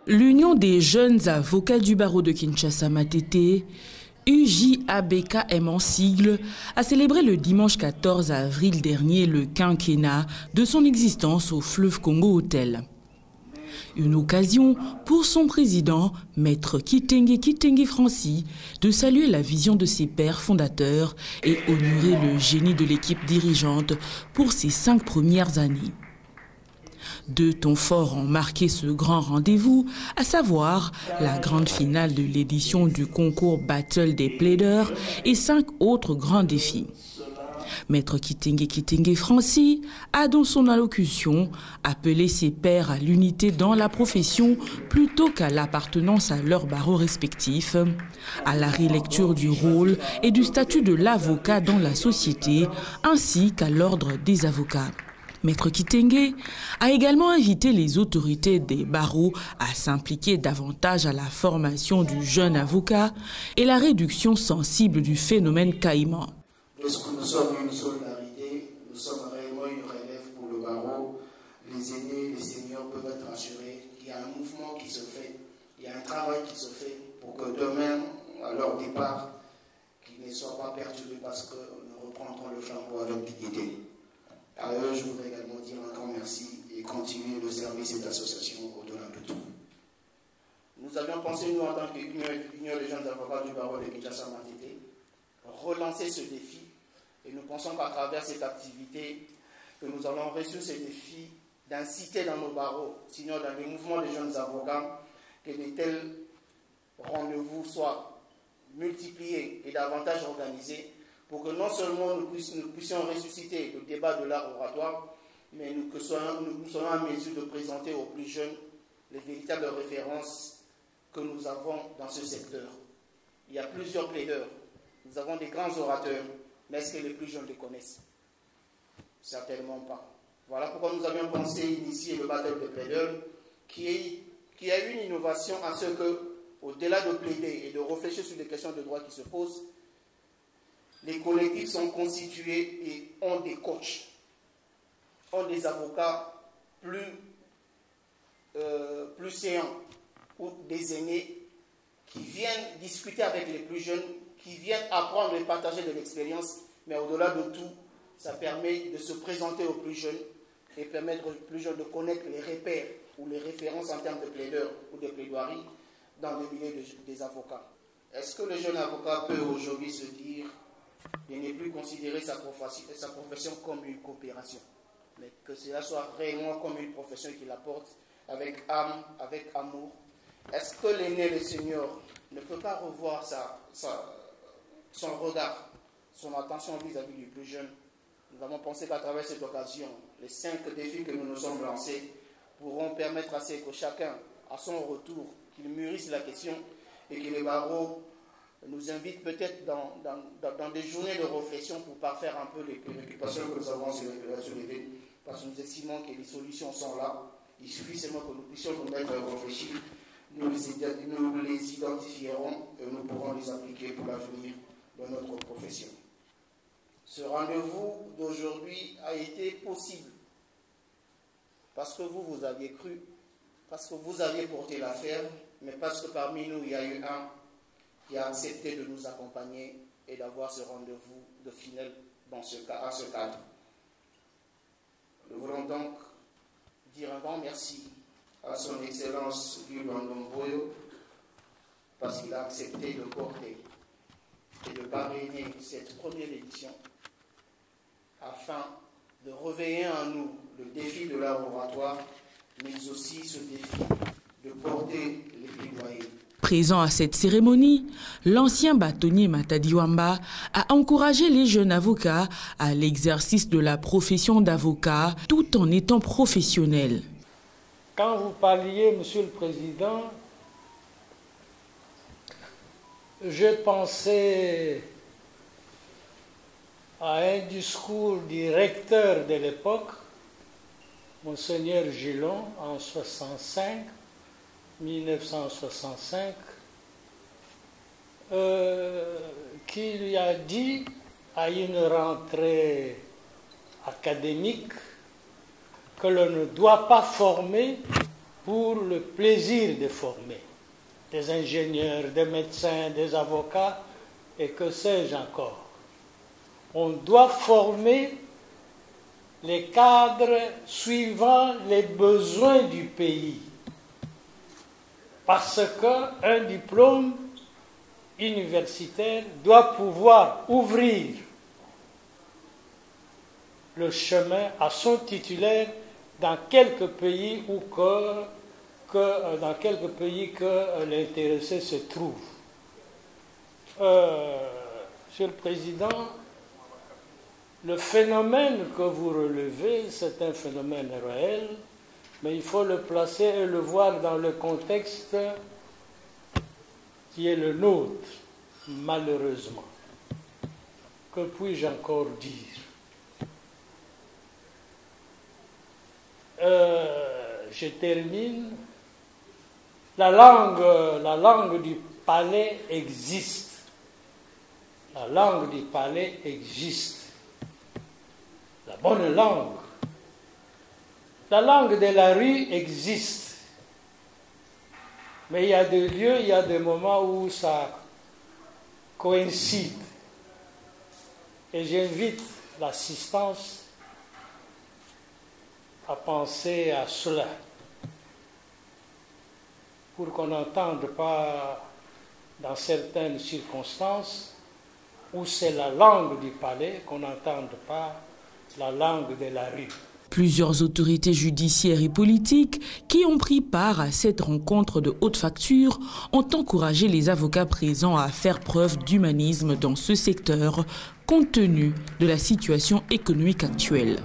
L'Union des jeunes avocats du barreau de Kinshasa Matete, UJABKM en sigle, a célébré le dimanche 14 avril dernier le quinquennat de son existence au Fleuve Congo Hotel. Une occasion pour son président, Maître Kitenge Francis, de saluer la vision de ses pères fondateurs et honorer le génie de l'équipe dirigeante pour ses 5 premières années. 2 temps forts ont marqué ce grand rendez-vous, à savoir la grande finale de l'édition du concours Battle des plaideurs et 5 autres grands défis. Maître Kitenge Francis a dans son allocution appelé ses pairs à l'unité dans la profession plutôt qu'à l'appartenance à leurs barreaux respectifs, à la relecture du rôle et du statut de l'avocat dans la société ainsi qu'à l'ordre des avocats. Maître Kitenge a également invité les autorités des barreaux à s'impliquer davantage à la formation du jeune avocat et la réduction sensible du phénomène caïman. Lorsque nous sommes une solidarité, nous sommes réellement une relève pour le barreau. Les aînés, les seniors peuvent être assurés qu'il y a un mouvement qui se fait, il y a un travail qui se fait pour que demain, à leur départ, qu'ils ne soient pas perturbés parce que nous reprendrons le flambeau avec dignité. À eux, je voudrais également dire un grand merci et continuer le service de l'association au-delà de tout. Nous avions pensé, nous, en tant qu'Union des jeunes avocats du barreau de Kinshasa Matete, relancer ce défi. Et nous pensons qu'à travers cette activité, que nous allons reçu ce défi d'inciter dans nos barreaux, sinon dans les mouvements des jeunes avocats, que de tels rendez-vous soient multipliés et davantage organisés, pour que non seulement nous puissions ressusciter le débat de l'art oratoire, mais nous soyons en mesure de présenter aux plus jeunes les véritables références que nous avons dans ce secteur. Il y a plusieurs plaideurs, nous avons des grands orateurs, mais est-ce que les plus jeunes les connaissent? Certainement pas. Voilà pourquoi nous avions pensé initier le Battle des plaideurs, qui a une innovation à ce que, au-delà de plaider et de réfléchir sur les questions de droit qui se posent, les collectifs sont constitués et ont des coachs, ont des avocats plus séants ou des aînés qui viennent discuter avec les plus jeunes, qui viennent apprendre et partager de l'expérience, mais au-delà de tout, ça permet de se présenter aux plus jeunes et permettre aux plus jeunes de connaître les repères ou les références en termes de plaideurs ou de plaidoirie dans le milieu des avocats. Est-ce que le jeune avocat peut aujourd'hui se dire de ne plus considérer sa profession comme une coopération, mais que cela soit réellement comme une profession qu'il apporte avec âme, avec amour? Est-ce que l'aîné, le senior, ne peut pas revoir son regard, son attention vis-à-vis du plus jeune? Nous avons pensé qu'à travers cette occasion, les 5 défis que nous nous sommes lancés pourront permettre à ce que chacun, à son retour, qu'il mûrisse la question et que les barreaux nous invitent peut-être dans des journées de réflexion pour parfaire un peu les préoccupations que nous avons soulevées, parce que nous estimons que les solutions sont là. Il suffit seulement que nous puissions nous mettre à réfléchir. Nous les identifierons et nous pourrons les appliquer pour l'avenir de notre profession. Ce rendez-vous d'aujourd'hui a été possible parce que vous aviez cru, parce que vous aviez porté l'affaire, mais parce que parmi nous, il y a eu un qui a accepté de nous accompagner et d'avoir ce rendez-vous de finale à ce cadre. Nous voulons donc dire un grand merci à son Excellence Guy London-Boyo parce qu'il a accepté de porter et de parrainer cette première édition afin de réveiller en nous le défi de l'art oratoire, mais aussi ce défi de porter les plaidoyers. Présent à cette cérémonie, l'ancien bâtonnier Matadi Wamba a encouragé les jeunes avocats à l'exercice de la profession d'avocat tout en étant professionnels. Quand vous parliez, Monsieur le Président, je pensais à un discours du recteur de l'époque, Monseigneur Gillon, en 1965, qui lui a dit à une rentrée académique que l'on ne doit pas former pour le plaisir de former des ingénieurs, des médecins, des avocats et que sais-je encore. On doit former les cadres suivant les besoins du pays. Parce qu'un diplôme universitaire doit pouvoir ouvrir le chemin à son titulaire dans quelques pays que l'intéressé se trouve. Monsieur le Président, le phénomène que vous relevez, c'est un phénomène réel, mais il faut le placer et le voir dans le contexte qui est le nôtre, malheureusement. Que puis-je encore dire? Je termine. La langue du palais existe. La langue du palais existe. La bonne langue. La langue de la rue existe. Mais il y a des lieux, il y a des moments où ça coïncide. Et j'invite l'assistance à penser à cela, pour qu'on n'entende pas, dans certaines circonstances, où c'est la langue du palais, qu'on n'entende pas la langue de la rue. Plusieurs autorités judiciaires et politiques qui ont pris part à cette rencontre de haute facture ont encouragé les avocats présents à faire preuve d'humanisme dans ce secteur, compte tenu de la situation économique actuelle.